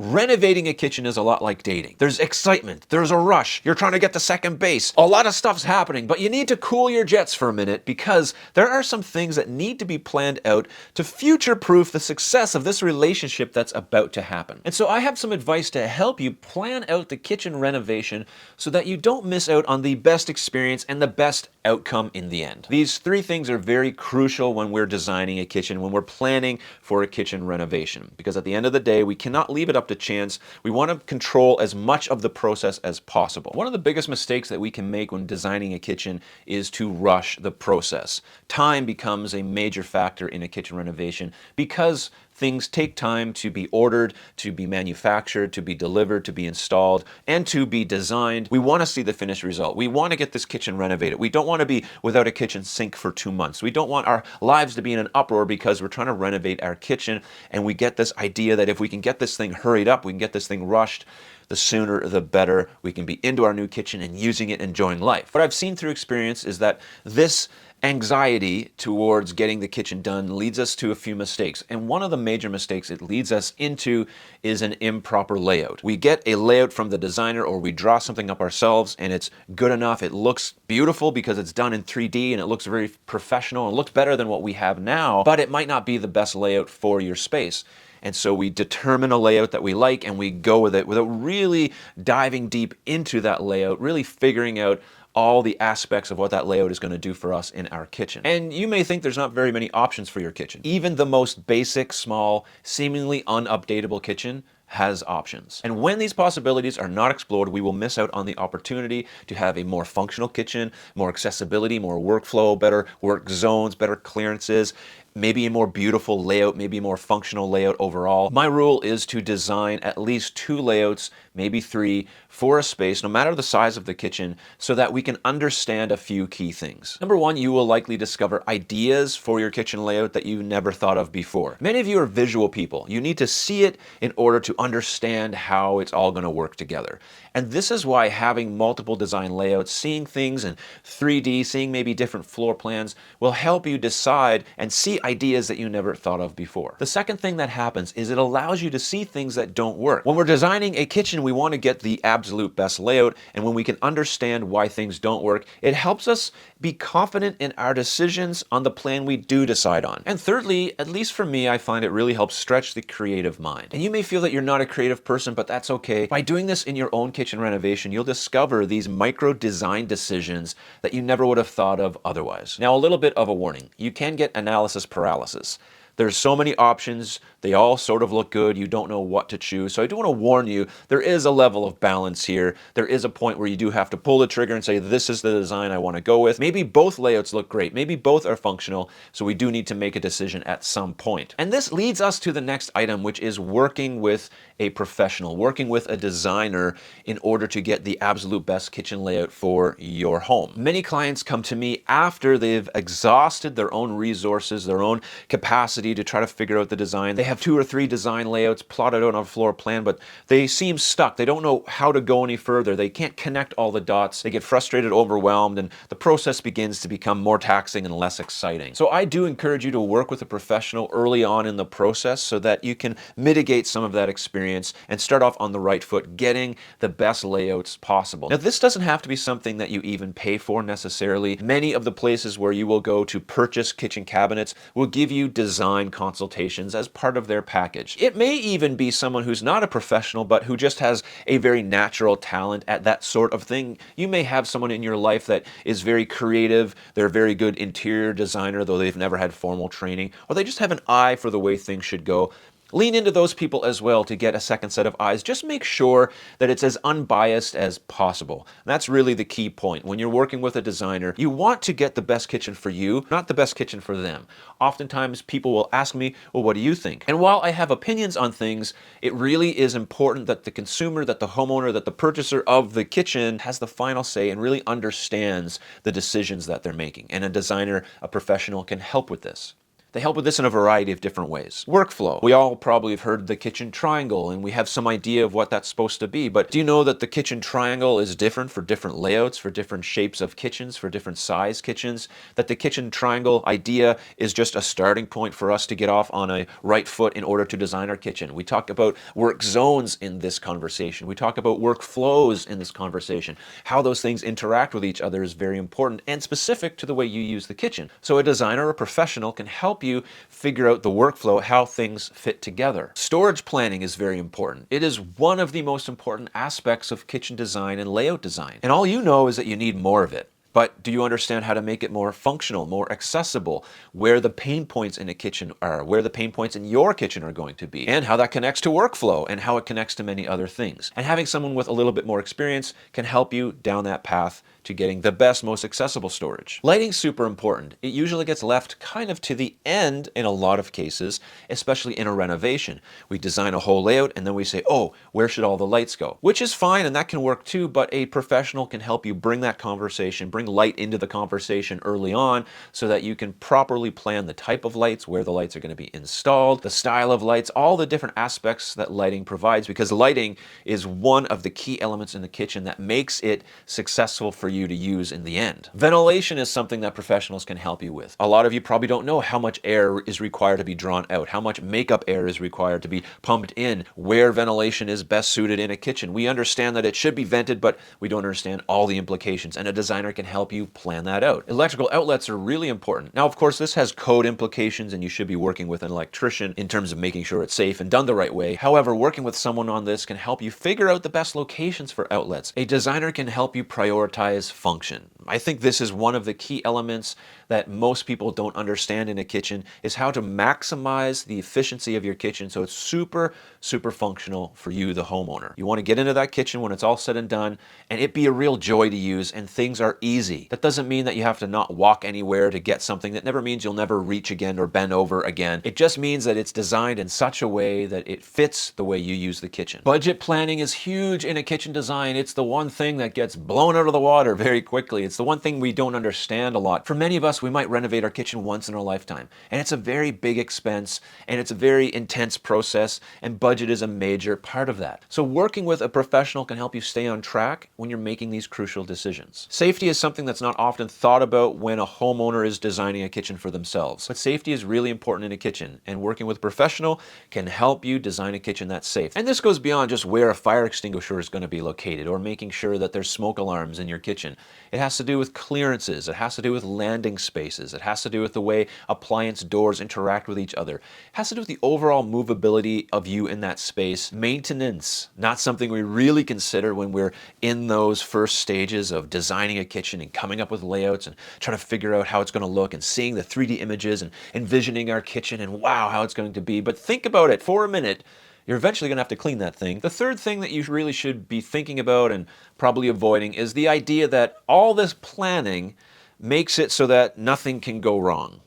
Renovating a kitchen is a lot like dating. There's excitement, there's a rush, you're trying to get to second base, a lot of stuff's happening, but you need to cool your jets for a minute because there are some things that need to be planned out to future-proof the success of this relationship that's about to happen. And so I have some advice to help you plan out the kitchen renovation so that you don't miss out on the best experience and the best outcome in the end. These three things are very crucial when we're designing a kitchen, when we're planning for a kitchen renovation, because at the end of the day, we cannot leave it up to chance. We want to control as much of the process as possible. One of the biggest mistakes that we can make when designing a kitchen is to rush the process. Time becomes a major factor in a kitchen renovation because things take time to be ordered, to be manufactured, to be delivered, to be installed, and to be designed. We want to see the finished result. We want to get this kitchen renovated. We don't want to be without a kitchen sink for 2 months. We don't want our lives to be in an uproar because we're trying to renovate our kitchen, and we get this idea that if we can get this thing hurried up, we can get this thing rushed, the sooner the better. We can be into our new kitchen and using it, enjoying life. What I've seen through experience is that this anxiety towards getting the kitchen done leads us to a few mistakes. And one of the major mistakes it leads us into is an improper layout. We get a layout from the designer or we draw something up ourselves and it's good enough. It looks beautiful because it's done in 3D and it looks very professional and looks better than what we have now, but it might not be the best layout for your space. And so we determine a layout that we like and we go with it without really diving deep into that layout, really figuring out all the aspects of what that layout is going to do for us in our kitchen. And you may think there's not very many options for your kitchen. Even the most basic, small, seemingly unupdatable kitchen has options. And when these possibilities are not explored, we will miss out on the opportunity to have a more functional kitchen, more accessibility, more workflow, better work zones, better clearances, maybe a more beautiful layout, maybe a more functional layout overall. My rule is to design at least 2 layouts, maybe 3, for a space, no matter the size of the kitchen, so that we can understand a few key things. Number 1, you will likely discover ideas for your kitchen layout that you never thought of before. Many of you are visual people. You need to see it in order to understand how it's all going to work together. And this is why having multiple design layouts, seeing things in 3D, seeing maybe different floor plans, will help you decide and see ideas that you never thought of before. The second thing that happens is it allows you to see things that don't work. When we're designing a kitchen, we want to get the absolute best layout, and when we can understand why things don't work, it helps us be confident in our decisions on the plan we do decide on. And thirdly, at least for me, I find it really helps stretch the creative mind. And you may feel that you're not a creative person, but that's okay. By doing this in your own kitchen renovation, you'll discover these micro design decisions that you never would have thought of otherwise. Now, a little bit of a warning. You can get analysis paralysis. There's so many options. They all sort of look good. You don't know what to choose. So I do want to warn you, there is a level of balance here. There is a point where you do have to pull the trigger and say, this is the design I want to go with. Maybe both layouts look great. Maybe both are functional. So we do need to make a decision at some point. And this leads us to the next item, which is working with a professional, working with a designer in order to get the absolute best kitchen layout for your home. Many clients come to me after they've exhausted their own resources, their own capacity to try to figure out the design. They have 2 or 3 design layouts plotted out on a floor plan, but they seem stuck. They don't know how to go any further. They can't connect all the dots. They get frustrated, overwhelmed, and the process begins to become more taxing and less exciting. So I do encourage you to work with a professional early on in the process so that you can mitigate some of that experience and start off on the right foot, getting the best layouts possible. Now, this doesn't have to be something that you even pay for necessarily. Many of the places where you will go to purchase kitchen cabinets will give you design consultations as part of their package. It may even be someone who's not a professional, but who just has a very natural talent at that sort of thing. You may have someone in your life that is very creative. They're a very good interior designer, though they've never had formal training, or they just have an eye for the way things should go. Lean into those people as well to get a second set of eyes. Just make sure that it's as unbiased as possible. That's really the key point. When you're working with a designer, you want to get the best kitchen for you, not the best kitchen for them. Oftentimes, people will ask me, well, what do you think? And while I have opinions on things, it really is important that the consumer, that the homeowner, that the purchaser of the kitchen has the final say and really understands the decisions that they're making. And a designer, a professional, can help with this. They help with this in a variety of different ways. Workflow. We all probably have heard the kitchen triangle, and we have some idea of what that's supposed to be, but do you know that the kitchen triangle is different for different layouts, for different shapes of kitchens, for different size kitchens? That the kitchen triangle idea is just a starting point for us to get off on a right foot in order to design our kitchen. We talk about work zones in this conversation. We talk about workflows in this conversation. How those things interact with each other is very important and specific to the way you use the kitchen. So a designer or a professional can help you figure out the workflow, how things fit together. Storage planning is very important. It is one of the most important aspects of kitchen design and layout design. And all you know is that you need more of it. But do you understand how to make it more functional, more accessible, where the pain points in a kitchen are, where the pain points in your kitchen are going to be, and how that connects to workflow and how it connects to many other things? And having someone with a little bit more experience can help you down that path to getting the best, most accessible storage. Lighting's super important. It usually gets left kind of to the end in a lot of cases, especially in a renovation. We design a whole layout and then we say, oh, where should all the lights go? Which is fine and that can work too, but a professional can help you bring that conversation, bring light into the conversation early on so that you can properly plan the type of lights, where the lights are going to be installed, the style of lights, all the different aspects that lighting provides, because lighting is one of the key elements in the kitchen that makes it successful for you to use in the end. Ventilation is something that professionals can help you with. A lot of you probably don't know how much air is required to be drawn out, how much makeup air is required to be pumped in, where ventilation is best suited in a kitchen. We understand that it should be vented, but we don't understand all the implications, and a designer can help you plan that out. Electrical outlets are really important. Now, of course, this has code implications, and you should be working with an electrician in terms of making sure it's safe and done the right way. However, working with someone on this can help you figure out the best locations for outlets. A designer can help you prioritize function. I think this is one of the key elements that most people don't understand in a kitchen, is how to maximize the efficiency of your kitchen so it's super, super functional for you, the homeowner. You want to get into that kitchen when it's all said and done and it be a real joy to use and things are easy. That doesn't mean that you have to not walk anywhere to get something. That never means you'll never reach again or bend over again. It just means that it's designed in such a way that it fits the way you use the kitchen. Budget planning is huge in a kitchen design. It's the one thing that gets blown out of the water very quickly. It's the one thing we don't understand a lot. For many of us, we might renovate our kitchen once in our lifetime, and it's a very big expense, and it's a very intense process, and budget is a major part of that. So working with a professional can help you stay on track when you're making these crucial decisions. Safety is something that's not often thought about when a homeowner is designing a kitchen for themselves, but safety is really important in a kitchen, and working with a professional can help you design a kitchen that's safe. And this goes beyond just where a fire extinguisher is going to be located or making sure that there's smoke alarms in your kitchen. It has to do with clearances, it has to do with landing spaces, it has to do with the way appliance doors interact with each other. It has to do with the overall movability of you in that space. Maintenance, not something we really consider when we're in those first stages of designing a kitchen and coming up with layouts and trying to figure out how it's going to look and seeing the 3D images and envisioning our kitchen and wow, how it's going to be. But think about it for a minute. You're eventually going to have to clean that thing. The third thing that you really should be thinking about and probably avoiding is the idea that all this planning makes it so that nothing can go wrong.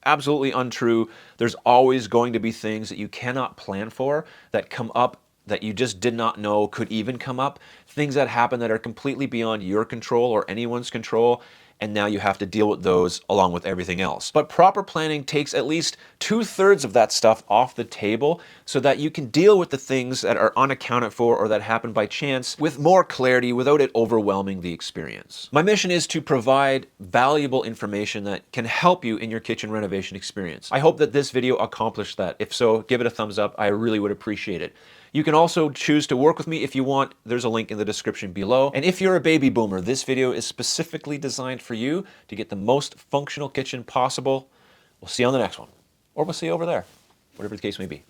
Absolutely untrue. There's always going to be things that you cannot plan for that come up that you just did not know could even come up. Things that happen that are completely beyond your control or anyone's control. And now you have to deal with those along with everything else. But proper planning takes at least 2/3 of that stuff off the table so that you can deal with the things that are unaccounted for or that happen by chance with more clarity without it overwhelming the experience. My mission is to provide valuable information that can help you in your kitchen renovation experience. I hope that this video accomplished that. If so, give it a thumbs up. I really would appreciate it. You can also choose to work with me if you want. There's a link in the description below. And if you're a baby boomer, this video is specifically designed for you to get the most functional kitchen possible. We'll see you on the next one. Or we'll see you over there, whatever the case may be.